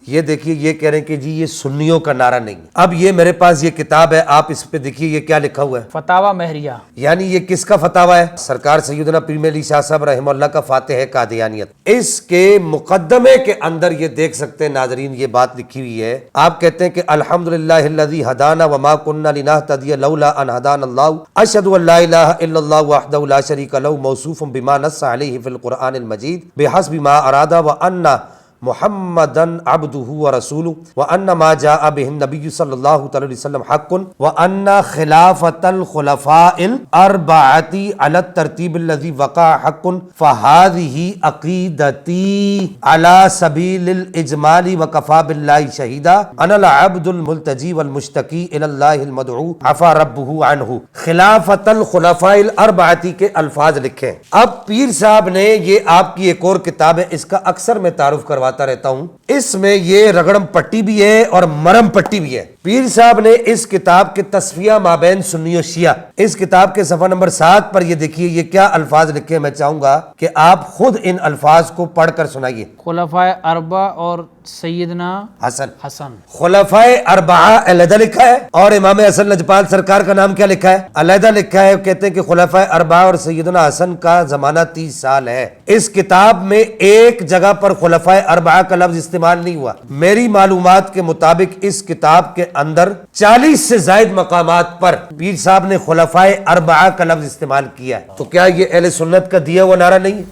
یہ دیکھیے یہ کہہ رہے ہیں کہ جی یہ سنیوں کا نعرہ نہیں ہے۔ اب یہ میرے پاس یہ کتاب ہے، آپ اس پہ دیکھیے یہ کیا لکھا ہوا ہے، فتاوی مہریہ، یعنی یہ کس کا فتاوی ہے؟ سرکار سیدنا پیر میں علی شاہ صاحب رحمہ اللہ کا فاتح قادیانیت۔ اس کے مقدمے کے اندر یہ دیکھ سکتے ہیں ناظرین، یہ بات لکھی ہوئی ہے۔ آپ کہتے ہیں کہ الحمدللہ الذی ہدانا وما کننا لنہتدی لولا ان ہدانا اللہ، اشہد ان لا الہ الا اللہ وحدہ لا شریک لہ، موصوف بما نص علیہ فی القرآن المجید بحسب ما اراد وان محمدن عبدہ ورسولہ وان ما جاء بہ النبی صلی اللہ تعالی وسلم حق وان خلافۃ الخلفاء الاربعۃ علی الترتیب الذی وقع حق فہذہ عقیدتی علی سبیل الاجمال وکفی باللہ شہیدا انا العبد الملتجی والمشتکی الی اللہ المدعو عفا ربہ عنہ۔ خلافۃ الخلفاء الاربعۃ کے الفاظ لکھیں۔ اب پیر صاحب نے یہ آپ کی ایک اور کتاب ہے، اس کا اکثر میں تعارف کرواتا رہتا ہوں، اس میں یہ رگڑم پٹی بھی ہے اور مرم پٹی بھی ہے۔ پیر صاحب نے اس کتاب کے تصفیہ مابین سنی و شیعہ، اس کتاب کے صفحہ نمبر 7 پر یہ دیکھیے یہ کیا الفاظ لکھے، میں چاہوں گا کہ آپ خود ان الفاظ کو پڑھ کر سنائیے۔ خلفائے اربع اور سیدنا حسن۔ خلفائے اربعہ علیحدہ لکھا ہے اور امام حسن لجپال سرکار کا نام کیا لکھا ہے؟ علیحدہ لکھا ہے۔ کہتے ہیں کہ خلفائے اربعہ اور سیدنا حسن کا زمانہ 30 سال ہے۔ اس کتاب میں ایک جگہ پر خلفائے اربعہ کا لفظ استعمال نہیں ہوا۔ میری معلومات کے مطابق اس کتاب کے اندر 40 سے زائد مقامات پر پیر صاحب نے خلفائے اربعہ کا لفظ استعمال کیا ہے۔ تو کیا یہ اہل سنت کا دیا ہوا نعرہ نہیں ہے؟